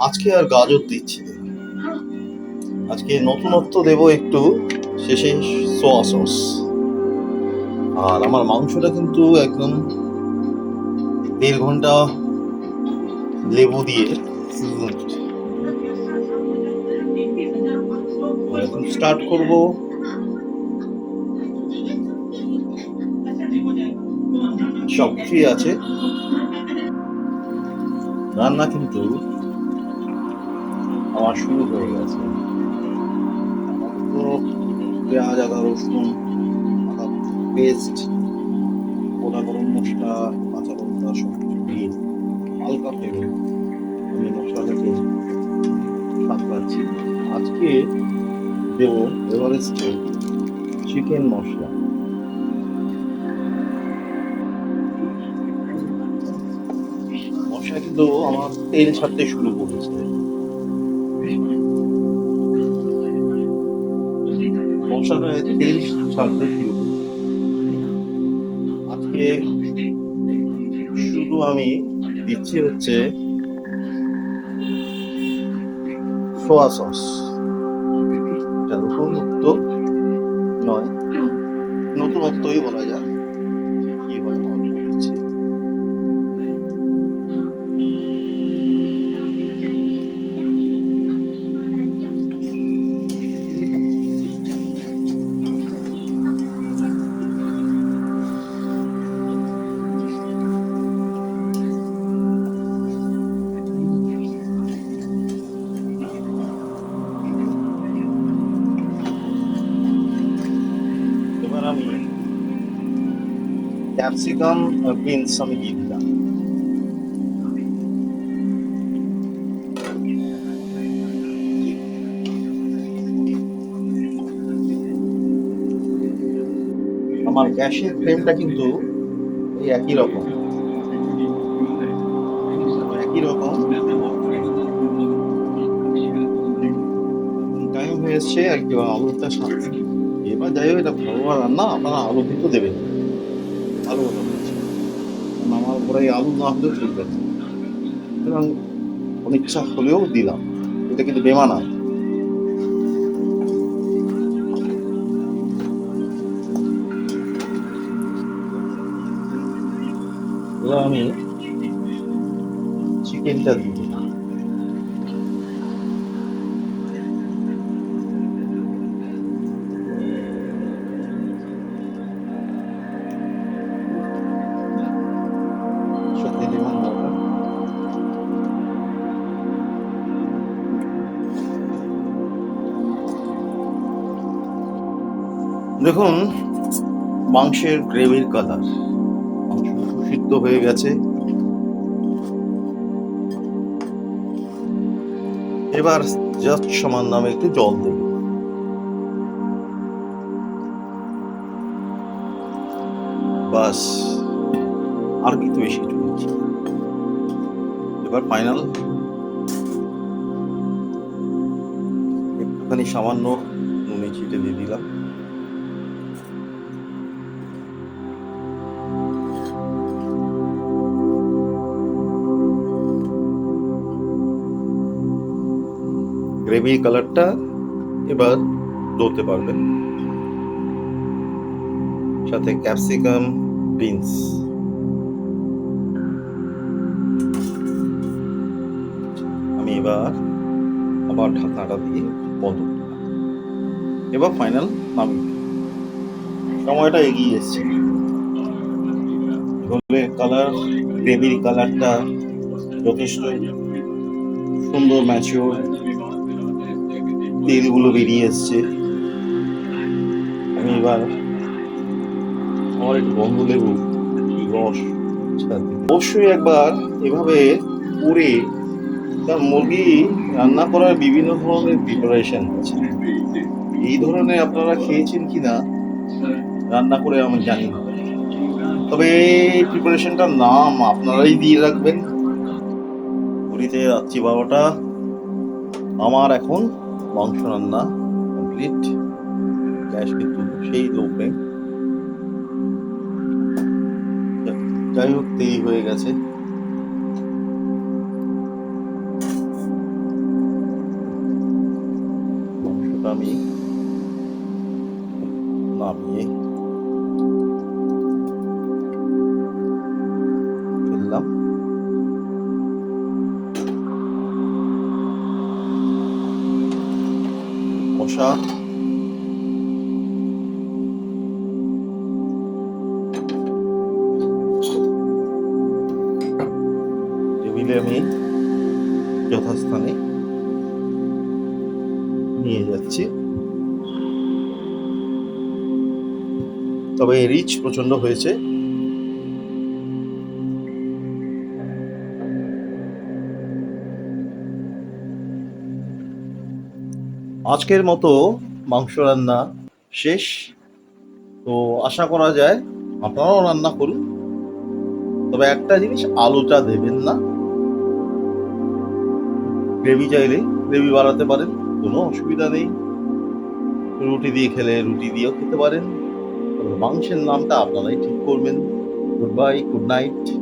আজকে আর গাজর দিচ্ছি না। আজকে নতুনত্ব দেব একটু, শেষে সোয়া সস। আর আমার মাংসটা কিন্তু একদম 1.5 ঘন্টা লেবু দিয়ে সিজনিং। এখন স্টার্ট করব। সব ফ্রি আছে, রান্না কিন্তু আমার শুরু হয়ে গেছে। তো পেঁয়াজ, আদা, রসুন, আদা পেস্ট, গোটা গরম মশলা, কাঁচা লঙ্কা সব কিছু দিয়ে হালকা করে আমি মশলাটাকে সাঁতলাচ্ছি। আজকে দেব এভারেস্টের চিকেন মশলা। মশলা কিন্তু আমার তেল ছাড়তে শুরু করেছে। মশলাটা তেল ছাড়তে শুরু করেছে। আজকে শুধু আমি দিচ্ছি হচ্ছে সোয়া সস। এটা নতুনত্ব নয়, নতুনত্বই বলা যায়। কি হয় অল্প দিচ্ছি। এবার আমি ক্যাপসিকাম বিনস আমি দিয়ে দিলাম। আমার গ্যাসের ফ্লেমটা কিন্তু এই একই রকম টাইম হয়েছে আর কি আলুটা সাথে। এবার যাই হোক, এটা ভালো রান্না, আপনারা আলু কিন্তু দেবেন, ভালো কথা বলছি। আমার উপরে এই আলু না হলেও চলবে না, সুতরাং অনিচ্ছা হলেও দিলাম, এটা কিন্তু বেমানান। এবার আমি চিকেনটা দিয়ে দিলাম। সাথে লেমন ওয়াটার। দেখুন মাংসের গ্রেভির কালার, মাংস সিদ্ধ হয়ে গেছে। এবার জাস্ট সামান্য আমি একটু জল দেব। বাস, আর কিন্তু বেশি কিছু দিচ্ছি। এবার ফাইনাল একটুখানি সামান্য নুনে ছিটে দিয়ে দিলাম। গ্রেভির কালারটা এবার ধরতে পারবেন। সাথে ক্যাপসিকাম বিনস। আমি এবার আবার ঢাকনাটা দিয়ে বন্ধ করলাম। এবার ফাইনাল নামিয়ে সময়টা এগিয়ে এসছে। ঝোলের কালার, গ্রেভির কালারটা যথেষ্ট সুন্দর ম্যাচিওর, তেলগুলো বেরিয়ে এসছে। আমি এবার আমার একটু গন্ধ লেবু রস অবশ্যই একবার এভাবে করে। তার মুরগি রান্না করার বিভিন্ন ধরনের প্রিপারেশন আছে, এই ধরনের আপনারা খেয়েছেন কিনা রান্না করে আমি জানি না, তবে এই প্রিপারেশনটার নাম আপনারাই দিয়ে রাখবেন। পুরীতে রাত্রি 12টা, আমার এখন মাংস রান্না কমপ্লিট। গ্যাস কিন্তু সেই লো ফ্লেম। যাই হোক দেরি হয়ে গেছে। আমি নামিয়ে ফেললাম। কষা টেবিলে আমি যথাস্থানে নিয়ে যাচ্ছি। তবে রিচ প্রচন্ড হয়েছে। আজকের মতো মাংস রান্না শেষ। তো আশা করা যায় আপনারাও রান্না করুন, তবে একটা জিনিস, আলুটা দেবেন না। গ্রেভি চাইলে গ্রেভি বাড়াতে পারেন, কোনো অসুবিধা নেই। রুটি দিয়ে খেলে রুটি দিয়েও খেতে পারেন। তবে মাংসের নামটা আপনারাই ঠিক করবেন। Good bye, good night.